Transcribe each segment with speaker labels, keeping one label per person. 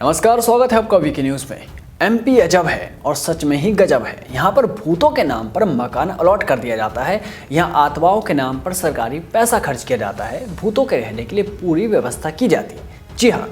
Speaker 1: नमस्कार, स्वागत है आपका वीके न्यूज़ में। एमपी अजब है और सच में ही गजब है। यहाँ पर भूतों के नाम पर मकान अलॉट कर दिया जाता है। यहाँ आत्माओं के नाम पर सरकारी पैसा खर्च किया जाता है। भूतों के रहने के लिए पूरी व्यवस्था की जाती है। जी हाँ,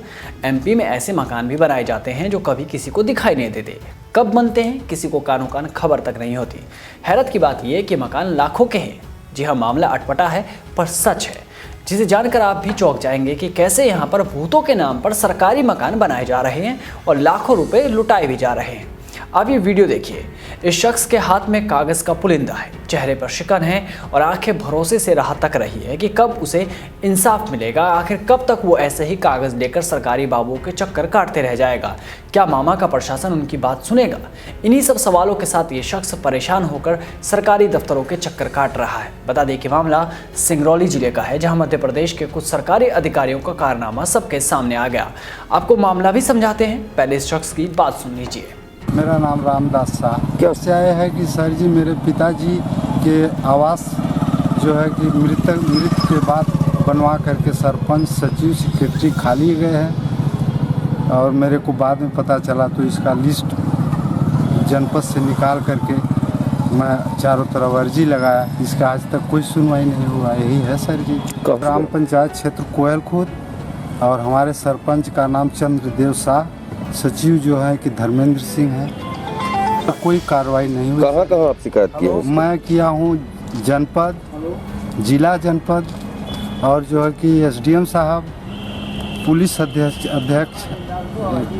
Speaker 1: एमपी में ऐसे मकान भी बनाए जाते हैं जो कभी किसी को दिखाई नहीं देते। कब बनते हैं किसी को कानो कान खबर तक नहीं होती। हैरत की बात यह कि मकान लाखों के हैं। जी हाँ, मामला अटपटा है पर सच है, जिसे जानकर आप भी चौंक जाएंगे कि कैसे यहाँ पर भूतों के नाम पर सरकारी मकान बनाए जा रहे हैं और लाखों रुपए लुटाए भी जा रहे हैं। आप ये वीडियो देखिए। इस शख्स के हाथ में कागज़ का पुलिंदा है, चेहरे पर शिकन है और आंखें भरोसे से राह तक रही है कि कब उसे इंसाफ मिलेगा। आखिर कब तक वो ऐसे ही कागज़ लेकर सरकारी बाबुओं के चक्कर काटते रह जाएगा। क्या मामा का प्रशासन उनकी बात सुनेगा? इन्हीं सब सवालों के साथ ये शख्स परेशान होकर सरकारी दफ्तरों के चक्कर काट रहा है। बता दें कि मामला सिंगरौली जिले का है, जहां मध्य प्रदेश के कुछ सरकारी अधिकारियों का कारनामा सबके सामने आ गया। आपको मामला भी समझाते हैं, पहले इस शख्स की बात सुन लीजिए।
Speaker 2: मेरा नाम रामदास शाह। क्या से आया है कि सर जी, मेरे पिताजी के आवास जो है कि मृत के बाद बनवा करके सरपंच, सचिव, सेक्रेटरी खाली गए हैं और मेरे को बाद में पता चला तो इसका लिस्ट जनपद से निकाल करके मैं चारों तरफ अर्जी लगाया। इसका आज तक कोई सुनवाई नहीं हुआ। यही है सर जी। ग्राम पंचायत क्षेत्र कोयलखुद और हमारे सरपंच का नाम चंद्रदेव शाह, सचिव जो है कि धर्मेंद्र सिंह है। कोई कार्रवाई नहीं हुई।
Speaker 3: कहाँ आप शिकायत की है?
Speaker 2: मैं किया हूँ जनपद, जिला जनपद और जो है कि एसडीएम साहब, पुलिस अध्यक्ष,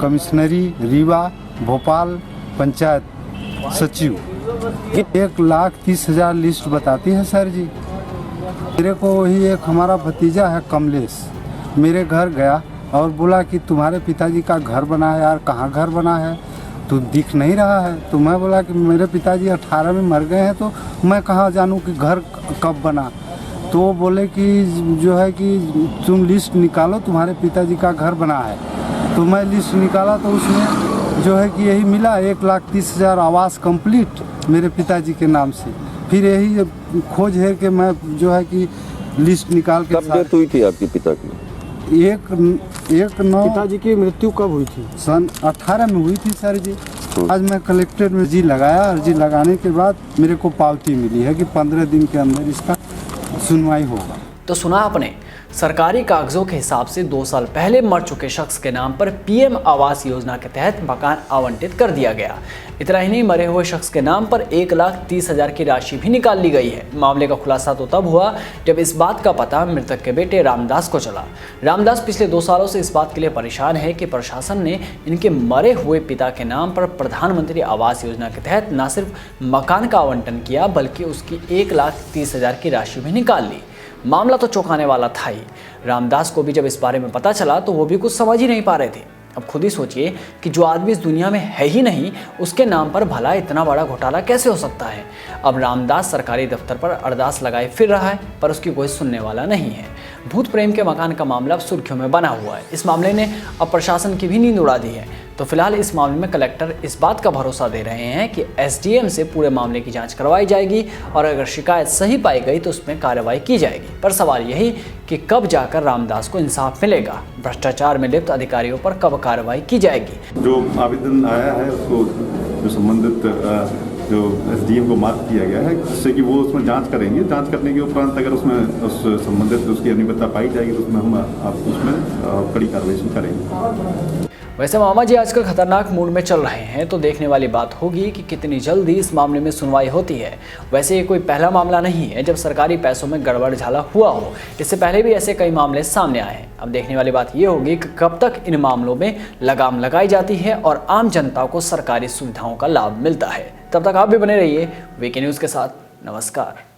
Speaker 2: कमिश्नरी रीवा, भोपाल, पंचायत सचिव। 1,30,000 लिस्ट बताती है सर जी। मेरे को वही एक हमारा भतीजा है कमलेश, मेरे घर गया और बोला कि तुम्हारे पिताजी का घर बना है। यार कहाँ घर बना है, तो दिख नहीं रहा है। तो मैं बोला कि मेरे पिताजी 18 में मर गए हैं, तो मैं कहाँ जानूँ कि घर कब बना। तो वो बोले कि जो है कि तुम लिस्ट निकालो, तुम्हारे पिताजी का घर बना है। तो मैं लिस्ट निकाला तो उसमें जो है कि यही मिला 1,30,000 आवास कंप्लीट मेरे पिताजी के नाम से। फिर यही खोज है कि मैं जो है कि लिस्ट निकाल के।
Speaker 3: कब डेथ हुई थी आपके पिता की?
Speaker 2: एक 9।
Speaker 4: पिताजी की मृत्यु कब हुई थी?
Speaker 2: सन 18 में हुई थी सर जी। आज मैं कलेक्ट्रेट में अर्जी लगाया। अर्जी लगाने के बाद मेरे को पावती मिली है कि 15 दिन के अंदर इसका सुनवाई होगा।
Speaker 1: तो सुना आपने, सरकारी कागजों के हिसाब से 2 साल पहले मर चुके शख्स के नाम पर पीएम आवास योजना के तहत मकान आवंटित कर दिया गया। इतना ही नहीं, मरे हुए शख्स के नाम पर 1,30,000 की राशि भी निकाल ली गई है। मामले का खुलासा तो तब हुआ जब इस बात का पता मृतक के बेटे रामदास को चला। रामदास पिछले 2 सालों से इस बात के लिए परेशान है कि प्रशासन ने इनके मरे हुए पिता के नाम पर प्रधानमंत्री आवास योजना के तहत न सिर्फ मकान का आवंटन किया, बल्कि उसकी 1,30,000 की राशि भी निकाल ली। मामला तो चौंकाने वाला था ही। रामदास को भी जब इस बारे में पता चला तो वो भी कुछ समझ ही नहीं पा रहे थे। अब खुद ही सोचिए कि जो आदमी इस दुनिया में है ही नहीं, उसके नाम पर भला इतना बड़ा घोटाला कैसे हो सकता है। अब रामदास सरकारी दफ्तर पर अरदास लगाए फिर रहा है, पर उसकी कोई सुनने वाला नहीं है। भूत प्रेम के मकान का मामला अब सुर्खियों में बना हुआ है। इस मामले ने अब प्रशासन की भी नींद उड़ा दी है। तो फिलहाल इस मामले में कलेक्टर इस बात का भरोसा दे रहे हैं कि एसडीएम से पूरे मामले की जांच करवाई जाएगी और अगर शिकायत सही पाई गई तो उसमें कार्रवाई की जाएगी। पर सवाल यही कि कब जाकर रामदास को इंसाफ मिलेगा। भ्रष्टाचार में लिप्त अधिकारियों पर कब कार्रवाई की जाएगी।
Speaker 5: जो आवेदन आया है उसको जो संबंधित जो एसडीएम को मार्क किया गया है, जिससे कि वो उसमें जांच करेंगे। जांच करने के उपरांत अगर उसमें उस संबंधित उसकी अनियमितता पाई जाएगी तो उसमें हम आप उसमें कड़ी कार्रवाई करेंगे।
Speaker 1: वैसे मामा जी आजकल खतरनाक मूड में चल रहे हैं, तो देखने वाली बात होगी कि कितनी जल्दी इस मामले में सुनवाई होती है। वैसे ये कोई पहला मामला नहीं है जब सरकारी पैसों में गड़बड़ झाला हुआ हो। इससे पहले भी ऐसे कई मामले सामने आए हैं। अब देखने वाली बात ये होगी कि कब तक इन मामलों में लगाम लगाई जाती है और आम जनता को सरकारी सुविधाओं का लाभ मिलता है। तब तक आप भी बने रहिए वीके न्यूज़ के साथ। नमस्कार।